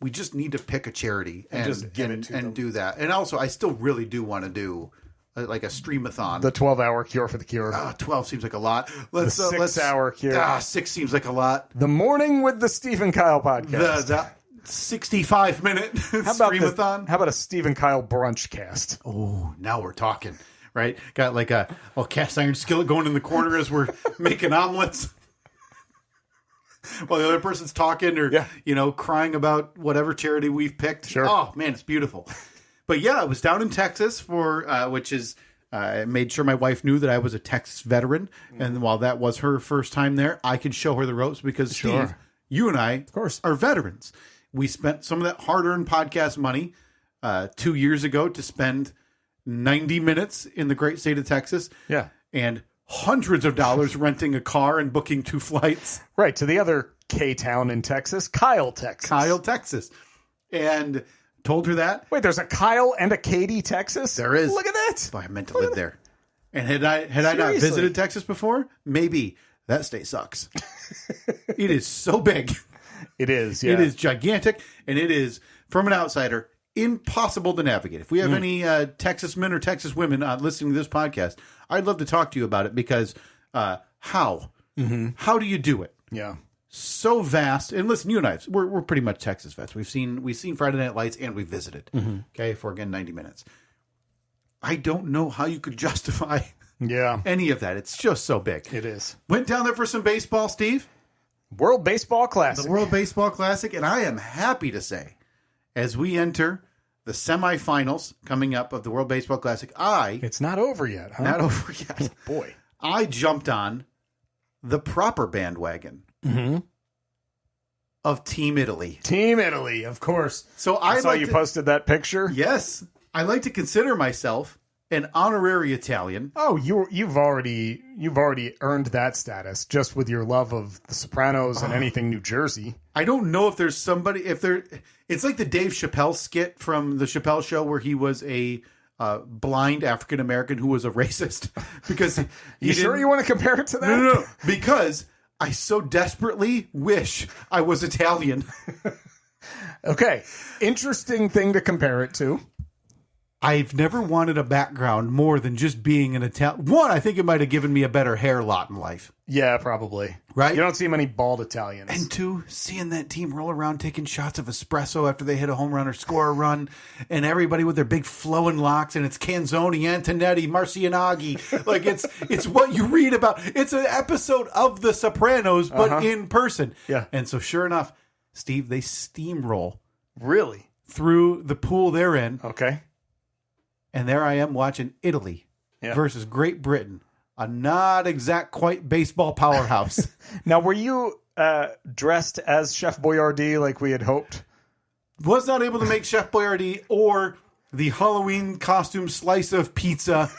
we just need to pick a charity and just give it to them. do that. And also, I still really do want to do like a streamathon. The 12-hour cure for the cure. 12 seems like a lot. The 6-hour cure. 6 seems like a lot. The Morning with the Stephen Kyle podcast. The 65-minute streamathon. How about a Stephen Kyle brunch cast? Oh, now we're talking, right? Got like a cast iron skillet going in the corner as we're making omelets. while the other person's talking or, crying about whatever charity we've picked. Sure. Oh, man, it's beautiful. But yeah, I was down in Texas for, which is, I made sure my wife knew that I was a Texas veteran. And while that was her first time there, I could show her the ropes because, Steve, you and I are veterans. We spent some of that hard-earned podcast money 2 years ago to spend 90 minutes in the great state of Texas. Yeah. And hundreds of dollars renting a car and booking 2 flights. Right, to the other K-town in Texas, Kyle, Texas. And told her that. Wait, there's a Kyle and a Katy, Texas? There is. Look at that. Boy, I meant to live there. And had I not visited Texas before, maybe that state sucks. It is so big. It is, yeah. It is gigantic, and it is, from an outsider, impossible to navigate. If we have any Texas men or Texas women listening to this podcast, I'd love to talk to you about it because how? How do you do it? Yeah. So vast. And listen, you and I, we're pretty much Texas vets. We've seen Friday Night Lights and we visited. Okay, for again 90 minutes. I don't know how you could justify any of that. It's just so big. It is. Went down there for some baseball, Steve. World Baseball Classic. The World Baseball Classic, and I am happy to say, as we enter the semifinals coming up of the World Baseball Classic, It's not over yet, huh? Not over yet. Boy. I jumped on the proper bandwagon of Team Italy. Team Italy, of course. So I saw you posted that picture. Yes. I like to consider myself an honorary Italian. Oh, you've already earned that status just with your love of The Sopranos and anything New Jersey. I don't know if there's somebody it's like the Dave Chappelle skit from the Chappelle Show where he was a blind African American who was a racist because you sure you want to compare it to that? No, because I so desperately wish I was Italian. Okay, interesting thing to compare it to. I've never wanted a background more than just being an Italian. One, I think it might have given me a better hair lot in life. Yeah, probably. Right? You don't see many bald Italians. And two, seeing that team roll around taking shots of espresso after they hit a home run or score a run, and everybody with their big flowing locks, and it's Canzoni, Antonetti, Marcianaghi. Like, it's what you read about. It's an episode of The Sopranos, but in person. Yeah. And so sure enough, Steve, they steamroll. Really? Through the pool they're in. Okay. And there I am watching Italy versus Great Britain, a not exact quite baseball powerhouse. Now, were you dressed as Chef Boyardee like we had hoped? Was not able to make Chef Boyardee or the Halloween costume slice of pizza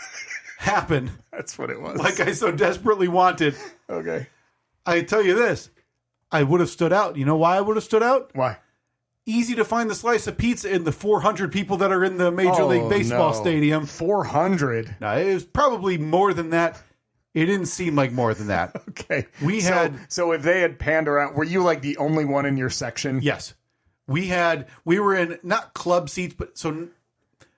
happen. That's what it was. Like I so desperately wanted. Okay. I tell you this, I would have stood out. You know why I would have stood out? Why? Easy to find the slice of pizza in the 400 people that are in the Major League Baseball stadium. 400? No, it was probably more than that. It didn't seem like more than that. Okay. So if they had panned around, were you like the only one in your section? Yes. We were in not club seats, but so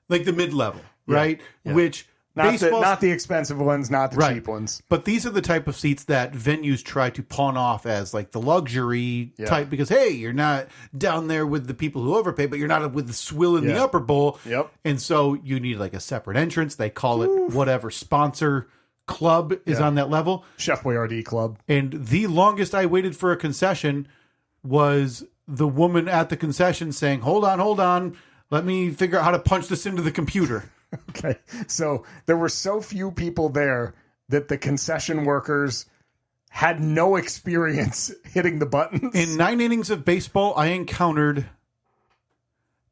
like the mid-level, right? Yeah. Which not the expensive ones, not the cheap ones. But these are the type of seats that venues try to pawn off as like the luxury type because, hey, you're not down there with the people who overpay, but you're not with the swill in the upper bowl. Yep. And so you need like a separate entrance. They call it whatever sponsor club is on that level. Chef Boyardee Club. And the longest I waited for a concession was the woman at the concession saying, hold on. Let me figure out how to punch this into the computer. Okay, so there were so few people there that the concession workers had no experience hitting the buttons. In 9 innings of baseball, I encountered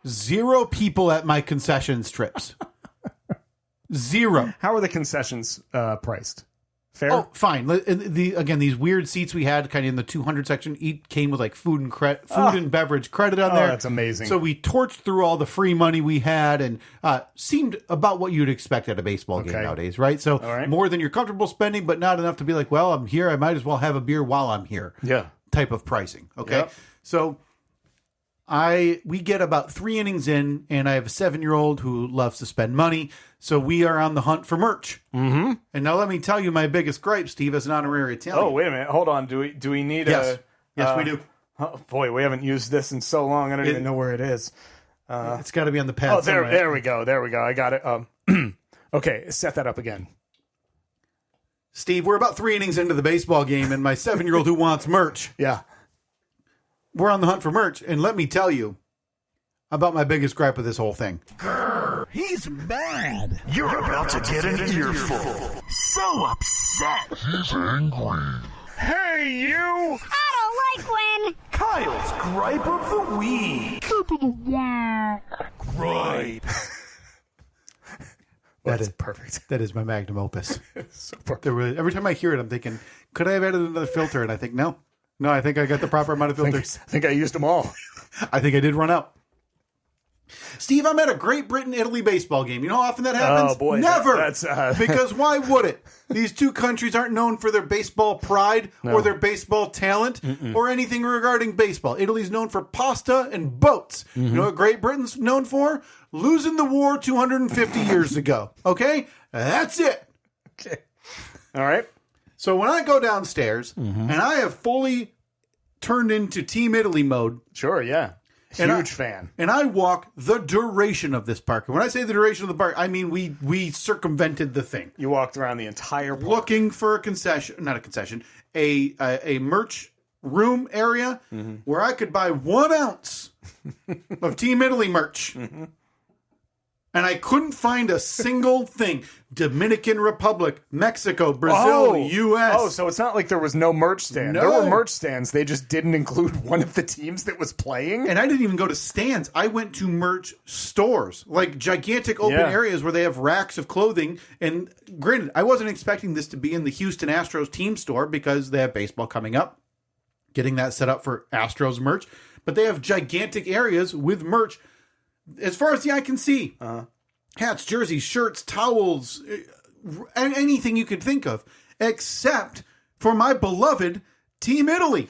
0 people at my concession strips. 0. How are the concessions priced? Fair? Oh, fine. Again, these weird seats we had kind of in the 200 section, each came with like food and beverage credit on there. That's amazing. So we torched through all the free money we had and seemed about what you'd expect at a baseball game nowadays, right? So more than you're comfortable spending, but not enough to be like, well, I'm here. I might as well have a beer while I'm here. Yeah. Type of pricing. Okay. Yep. So we get about 3 innings in, and I have a 7-year-old who loves to spend money. So we are on the hunt for merch. Mm-hmm. And now let me tell you my biggest gripe, Steve, as an honorary Italian. Oh, wait a minute. Hold on. Do we need Yes, we do. Oh, boy, we haven't used this in so long. I don't even know where it is. It's got to be on the pad. Oh, there we go. I got it. Okay, set that up again. Steve, we're about 3 innings into the baseball game, and my 7-year-old who wants merch. Yeah. we're on the hunt for merch, and let me tell you about my biggest gripe with this whole thing. He's mad. You're about to get an earful. So upset. He's angry. Hey, you! I don't like when... Kyle's gripe of the week. Gripe. That is perfect. That is my magnum opus. So perfect. Every time I hear it, I'm thinking, could I have added another filter? And I think, no, I think I got the proper amount of filters. I think I used them all. I think I did run out. Steve, I'm at a Great Britain-Italy baseball game. You know how often that happens? Oh, boy. Never. That's Because why would it? These two countries aren't known for their baseball pride or their baseball talent or anything regarding baseball. Italy's known for pasta and boats. You know what Great Britain's known for? Losing the war 250 years ago. Okay? That's it. Okay. All right. So when I go downstairs and I have fully turned into Team Italy mode. Sure, yeah. Huge fan. And I walk the duration of this park. And when I say the duration of the park, I mean we circumvented the thing. You walked around the entire park. Looking for a concession, not a concession, a merch room area where I could buy 1 ounce of Team Italy merch. And I couldn't find a single thing. Dominican Republic, Mexico, Brazil, U.S. Oh, so it's not like there was no merch stand. No. There were merch stands. They just didn't include one of the teams that was playing. And I didn't even go to stands. I went to merch stores, like gigantic open areas where they have racks of clothing. And granted, I wasn't expecting this to be in the Houston Astros team store because they have baseball coming up, getting that set up for Astros merch. But they have gigantic areas with merch as far as the eye can see. Hats, jerseys, shirts, towels, anything you could think of, except for my beloved Team Italy.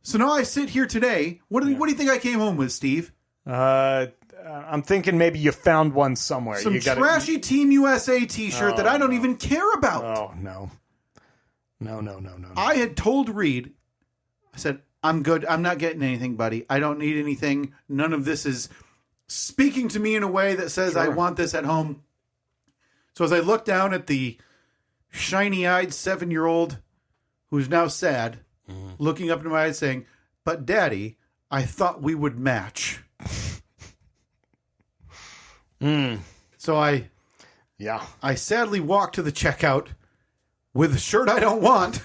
So now I sit here today. What do you think I came home with, Steve? I'm thinking maybe you found one somewhere. Some trashy Team USA t-shirt that I don't even care about. Oh, no. No. I had told Reed, I said, I'm good. I'm not getting anything, buddy. I don't need anything. None of this is speaking to me in a way that says I want this at home. So as I look down at the shiny-eyed 7-year-old who's now sad, looking up into my eyes saying, but Daddy, I thought we would match. So I sadly walk to the checkout with a shirt I don't want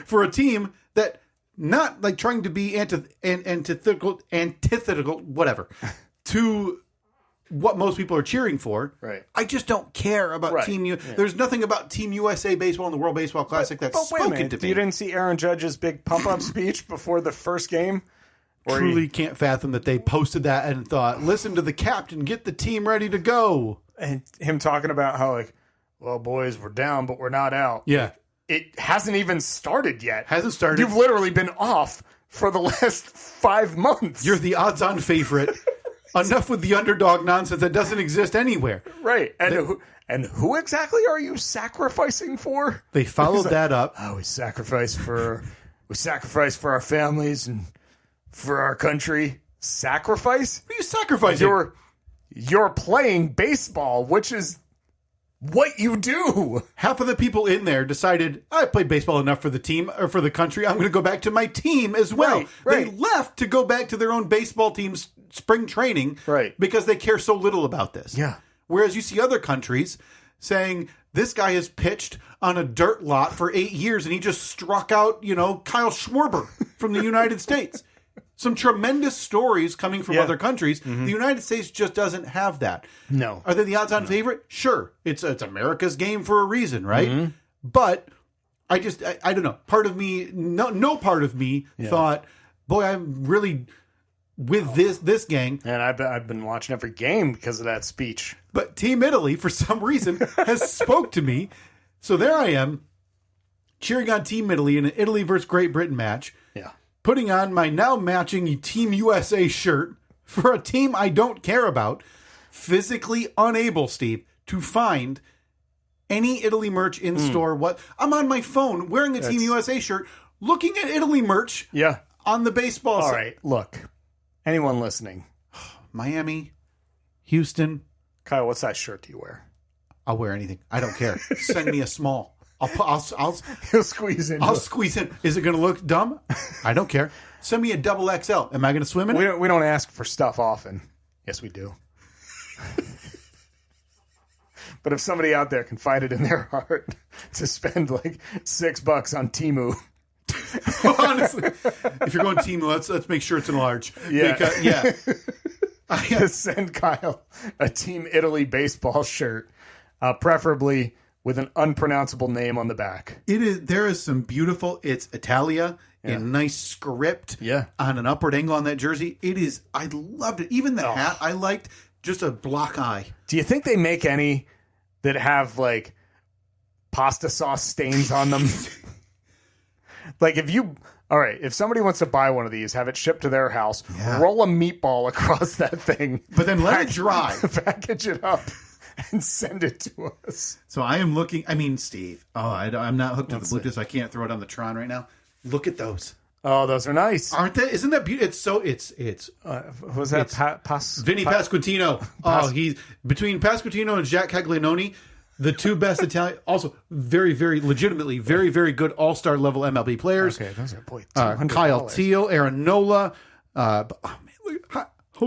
for a team that not like trying to be antithetical, whatever, to what most people are cheering for. Right. I just don't care about Team USA. There's nothing about Team USA baseball in the World Baseball Classic that's spoken to me. You didn't see Aaron Judge's big pump-up speech before the first game? Truly can't fathom that they posted that and thought, listen to the captain, get the team ready to go. And him talking about how, like, well, boys, we're down, but we're not out. Yeah. It hasn't even started yet. Hasn't started. You've literally been off for the last 5 months. You're the odds-on favorite. Enough with the underdog nonsense that doesn't exist anywhere. Right. And who exactly are you sacrificing for? They followed that up. Oh, we sacrifice for our families and for our country. Sacrifice? What are you sacrificing? You're playing baseball, which is what you do. Half of the people in there decided, I played baseball enough for the team or for the country. I'm going to go back to my team as well. Right. They left to go back to their own baseball team's spring training because they care so little about this. Yeah. Whereas you see other countries saying, this guy has pitched on a dirt lot for 8 years and he just struck out, Kyle Schwarber from the United States. Some tremendous stories coming from other countries. The United States just doesn't have that. No. Are they the odds-on favorite? Sure. It's America's game for a reason, right? But I don't know. Part of me, no part of me thought, boy, I'm really with this gang. And I've been watching every game because of that speech. But Team Italy, for some reason, has spoke to me. So there I am, cheering on Team Italy in an Italy versus Great Britain match. Yeah. Putting on my now matching Team USA shirt for a team I don't care about, physically unable, Steve, to find any Italy merch in store. I'm on my phone wearing a Team USA shirt, looking at Italy merch on the baseball side. All right, look, anyone listening? Miami, Houston. Kyle, what size shirt do you wear? I'll wear anything. I don't care. Send me a small. He'll squeeze in. I'll squeeze in. Is it going to look dumb? I don't care. Send me a double XL. Am I going to swim in it? We don't ask for stuff often. Yes, we do. But if somebody out there can find it in their heart to spend like $6 on Temu. Honestly, if you're going Temu, let's make sure it's in large. Yeah. Because, Send Kyle a Team Italy baseball shirt, preferably with an unpronounceable name on the back. There is some beautiful. It's Italia in nice script. On an upward angle on that jersey. It is. I loved it. Even the hat I liked. Just a block eye. Do you think they make any that have like pasta sauce stains on them? Like if somebody wants to buy one of these, have it shipped to their house, roll a meatball across that thing. But then let it dry. Package it up and send it to us. So I am looking. I mean, Steve. I'm not hooked to the Bluetooth, so I can't throw it on the Tron right now. Look at those. Oh, those are nice. Aren't they? Isn't that beautiful? It's was that Vinny Pasquantino. He's between Pasquantino and Jack Caglianone, the two best Italian. Also, very, very legitimately, very, very good all-star level MLB players. Okay, those are Kyle Teal, Aaron Nola. Home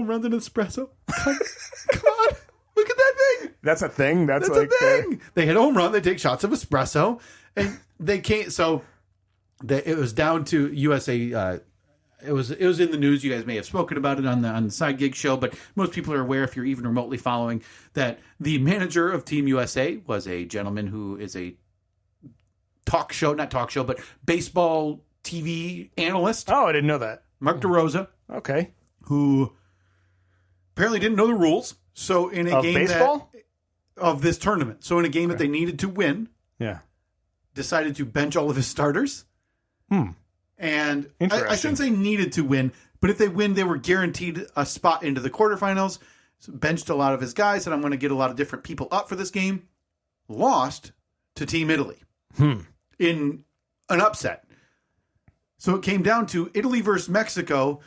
runs and espresso. Come on, look at that thing. That's a thing. That's like a thing. They hit a home run. They take shots of espresso, and they can't. So. It was down to USA. It was in the news. You guys may have spoken about it on the Side Gig show, but most people are aware, if you're even remotely following, that the manager of Team USA was a gentleman who is a but baseball TV analyst. Oh, I didn't know that. Mark DeRosa. Okay. Who apparently didn't know the rules. So in a game baseball? Of this tournament, so in a game that they needed to win, decided to bench all of his starters. And I shouldn't say needed to win, but if they win, they were guaranteed a spot into the quarterfinals. So benched a lot of his guys, and I'm going to get a lot of different people up for this game. Lost to Team Italy in an upset. So it came down to Italy versus Mexico,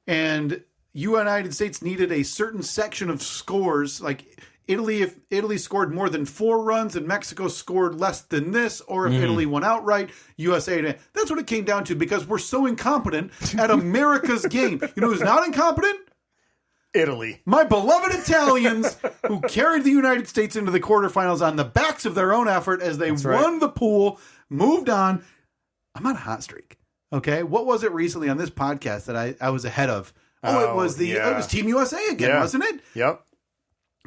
and United States needed a certain section of scores, like if Italy scored more than 4 runs and Mexico scored less than this, or if Italy won outright, USA. That's what it came down to, because we're so incompetent at America's game. You know who's not incompetent? Italy. My beloved Italians, who carried the United States into the quarterfinals on the backs of their own effort as they won the pool, moved on. I'm on a hot streak. Okay, what was it recently on this podcast that I was ahead of? It was Team USA again, wasn't it? Yep.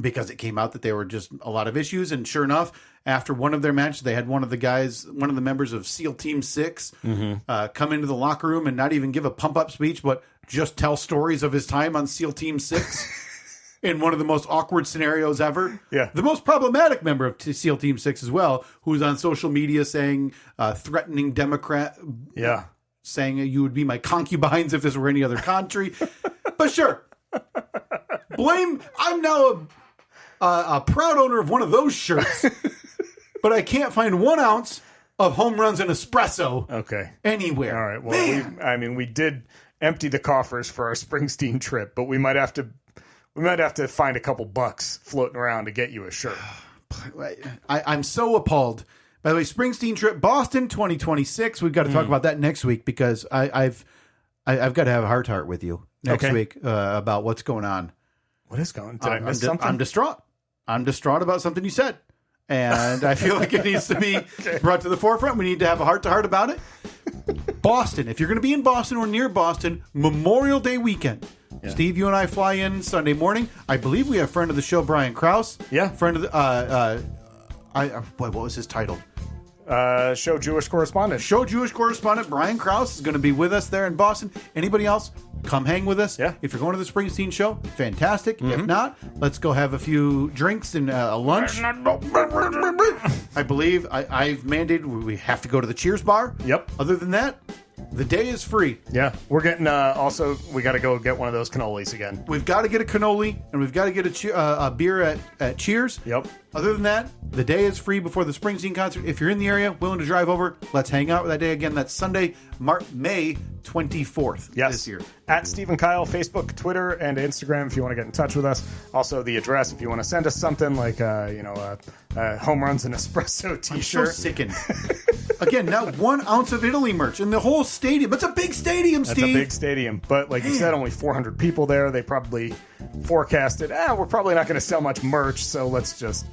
Because it came out that there were just a lot of issues, and sure enough, after one of their matches, they had one of the members of SEAL Team 6 come into the locker room and not even give a pump-up speech, but just tell stories of his time on SEAL Team 6 in one of the most awkward scenarios ever. Yeah. The most problematic member of SEAL Team 6 as well, who's on social media saying, threatening Democrat, saying you would be my concubines if this were any other country. But sure, I'm now a proud owner of one of those shirts, but I can't find 1 ounce of home runs and espresso anywhere. All right. Well, we did empty the coffers for our Springsteen trip, but we might have to find a couple bucks floating around to get you a shirt. I'm so appalled. By the way, Springsteen trip, Boston 2026. We've got to talk about that next week, because I've got to have a heart-to-heart with you next week about what's going on. What is going on? Did I miss something? I'm distraught. I'm distraught about something you said. And I feel like it needs to be brought to the forefront. We need to have a heart-to-heart about it. Boston. If you're going to be in Boston or near Boston, Memorial Day weekend. Yeah. Steve, you and I fly in Sunday morning. I believe we have friend of the show, Brian Krause. Yeah. Friend of the... what was his title? Show Jewish correspondent. Show Jewish correspondent Brian Krause is going to be with us there in Boston. Anybody else, come hang with us. Yeah. If you're going to the Springsteen show, fantastic. If not, let's go have a few drinks and a lunch. I believe I've mandated we have to go to the Cheers bar. Yep. Other than that, The day is free. Yeah, we're getting. Also, we got to go get one of those cannolis again. We've got to get a cannoli, and we've got to get a beer at Cheers. Yep. Other than that, the day is free before the Springsteen concert. If you're in the area, willing to drive over, let's hang out that day again. That's Sunday, May 24th this year. At Steve and Kyle, Facebook, Twitter, and Instagram if you want to get in touch with us. Also, the address if you want to send us something like, Home Runs and Espresso t-shirt. I'm so sickened. Again, not 1 ounce of Italy merch in the whole stadium. It's a big stadium, Steve. That's a big stadium. But like you said, only 400 people there. They probably forecasted, we're probably not going to sell much merch, so let's just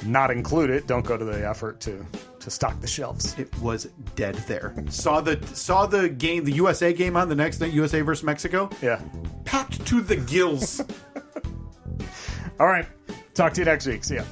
not include it. Don't go to the effort to stock the shelves. It was dead there. Saw the game, the USA game on the next night, USA versus Mexico. Yeah. Packed to the gills. All right. Talk to you next week. See ya.